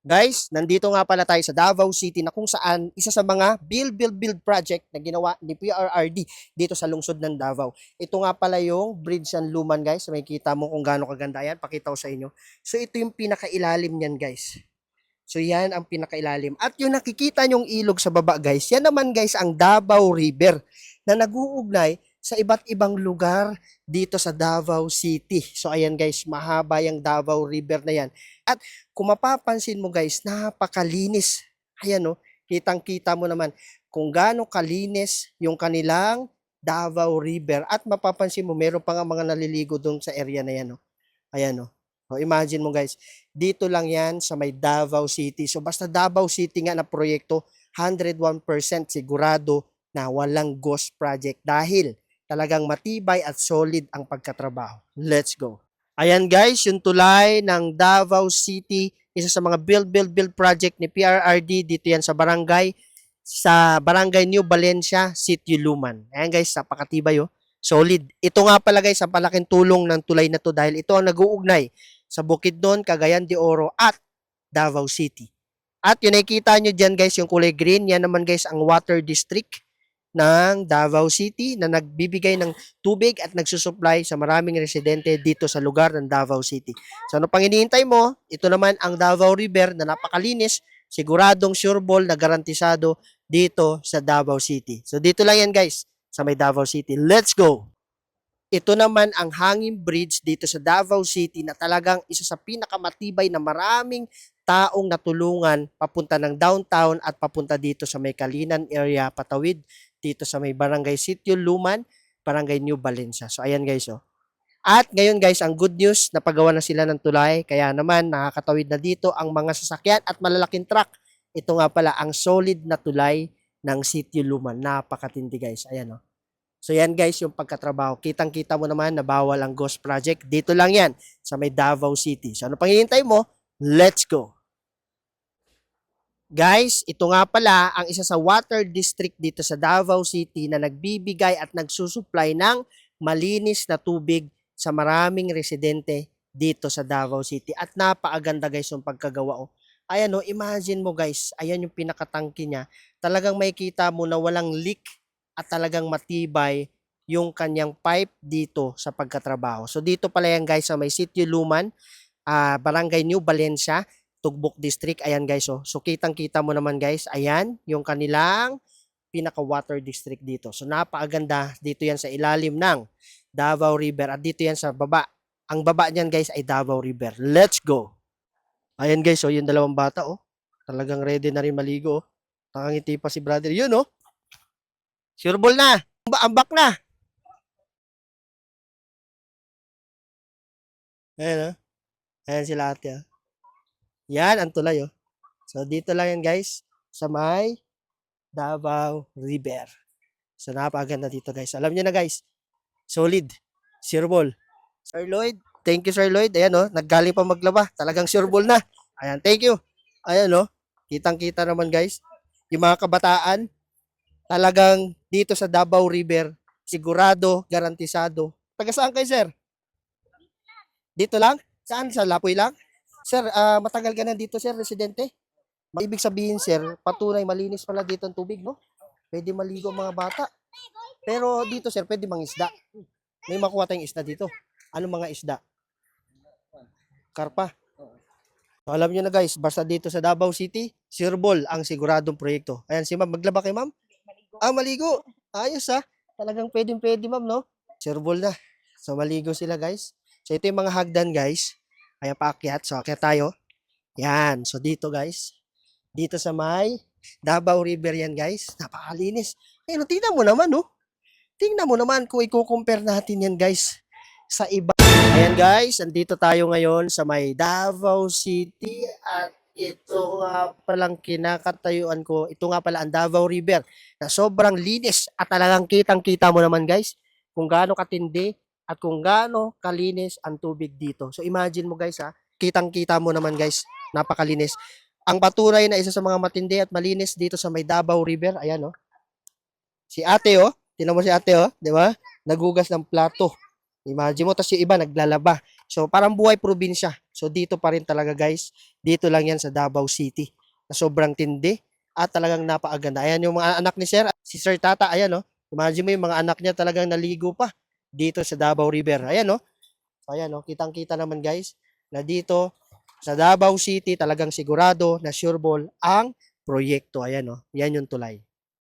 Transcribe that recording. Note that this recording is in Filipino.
Guys, nandito nga pala tayo sa Davao City na kung saan isa sa mga build project na ginawa ni PRRD dito sa lungsod ng Davao. Ito nga pala yung Bridge San Luman guys. May kita mo kung gaano kaganda yan. Pakita ko sa inyo. So ito yung pinakailalim niyan guys. So yan ang pinakailalim. At yung nakikita nyong ilog sa baba guys, yan naman guys ang Davao River na nag-uugnay sa iba't ibang lugar dito sa Davao City. So ayan guys, mahaba yung Davao River na yan. At kung mapapansin mo guys, napakalinis. Ayan no, kitang-kita mo naman kung gaano kalinis yung kanilang Davao River. At mapapansin mo, meron pa nga mga naliligo doon sa area na yan no. Ayan no. So imagine mo guys, dito lang yan sa may Davao City. So basta Davao City nga na proyekto, 101% sigurado na walang ghost project dahil talagang matibay at solid ang pagkatrabaho. Let's go. Ayan guys, yung tulay ng Davao City, isa sa mga build project ni PRRD dito yan sa Barangay New Valencia, City Luman. Ayan guys, napakatibay oh. Solid. Ito nga pala guys, ang palaking tulong ng tulay na to dahil ito ang nag-uugnay sa Bukidnon, Cagayan de Oro at Davao City. At yun nakikita nyo dyan guys, yung kulay green, yan naman guys ang water district ng Davao City na nagbibigay ng tubig at nagsusupply sa maraming residente dito sa lugar ng Davao City. So ano pang hinihintay mo? Ito naman ang Davao River na napakalinis, siguradong sureball na garantisado dito sa Davao City. So dito lang yan guys, sa may Davao City. Let's go! Ito naman ang hanging bridge dito sa Davao City na talagang isa sa pinakamatibay na maraming taong natulungan papunta ng downtown at papunta dito sa may Kalinan area, patawid dito sa may Barangay Sitio Luman, Barangay New Valencia. So ayan guys oh. At ngayon guys, ang good news, napagawa na sila ng tulay, kaya naman nakakatawid na dito ang mga sasakyan at malalaking truck. Ito nga pala ang solid na tulay ng Sitio Luman. Napakatindi guys. Ayan oh. So yan guys, yung pagkatrabaho. Kitang-kita mo naman na bawal ang ghost project. Dito lang yan sa may Davao City. So ano pang hinihintay mo? Let's go! Guys, ito nga pala ang isa sa water district dito sa Davao City na nagbibigay at nagsusupply ng malinis na tubig sa maraming residente dito sa Davao City. At napakaganda guys yung pagkagawa. Oh. Ayan o, imagine mo guys, ayan yung pinakatangki niya. Talagang makikita mo na walang leak at talagang matibay yung kanyang pipe dito sa pagkatrabaho. So dito pala yan guys sa may Sitio Luman, Barangay New Valencia, Tugbok District. Ayan guys oh. So kitang-kita mo naman guys, ayan yung kanilang pinaka-water district dito. So napakaganda, dito yan sa ilalim ng Davao River at dito yan sa baba. Ang baba niyan guys ay Davao River. Let's go! Ayan guys, oh, yung dalawang bata oh. Talagang ready na rin maligo oh. Nakangiti pa si brother. Yun oh. Sureball na. Ambak na. Ayan oh. Ayan sila ate oh. Yan ang tulay oh. So dito lang yan guys sa may Davao River. So napakaganda dito guys. Alam niyo na guys. Solid. Sureball. Sir Lloyd. Thank you Sir Lloyd. Ayan oh. Naggaling pa maglaba. Talagang sureball na. Ayan. Thank you. Ayan oh. Kitang-kita naman guys. Yung mga kabataan talagang dito sa Davao River, sigurado, garantisado. Taga saan kayo, sir? Dito lang? Saan? Sa Lapoy lang? Sir, matagal ka na dito, sir, residente? Ibig sabihin, sir, patunay malinis pala dito ang tubig, no? Pwede maligo ang mga bata. Pero dito, sir, pwede mangisda. May makuha tayong isda dito. Anong mga isda? Karpa. So, alam niyo na guys, basta dito sa Davao City, sureball ang siguradong proyekto. Ayan si ma'am, maglaba kay ma'am? Maligo. Ayos Talagang pwedeng-pwede ma'am, no? Sureball na. So, maligo sila guys. So, ito yung mga hagdan guys. Ayan, paakyat. So, akyat tayo. Yan. So, dito guys. Dito sa may Davao River yan guys. Napakalinis. Ayun, tingnan mo naman, no? Tingnan mo naman kung i-compare natin yan guys sa iba. Ayan guys, andito tayo ngayon sa may Davao City at ito nga palang kinakatayuan ko. Ito nga pala ang Davao River na sobrang linis at talagang kitang-kita mo naman guys kung gaano katindi at kung gaano kalinis ang tubig dito. So imagine mo guys kitang-kita mo naman guys, napakalinis. Ang patunay na isa sa mga matindi at malinis dito sa may Davao River, ayan oh. Si ate oh, tingnan mo si ate oh, di ba? Nagugas ng plato. Imagine mo, tapos yung iba naglalaba. So parang buhay probinsya. So dito pa rin talaga guys. Dito lang yan sa Davao City. Na sobrang tindi at talagang napakaganda. Ayan yung mga anak ni Sir. Si Sir Tata, ayan oh. Imagine mo yung mga anak niya talagang naligo pa dito sa Davao River. Ayan oh. So ayan oh, kitang-kita naman guys na dito sa Davao City talagang sigurado na sureball ang proyekto. Ayan oh. Yan yung tulay.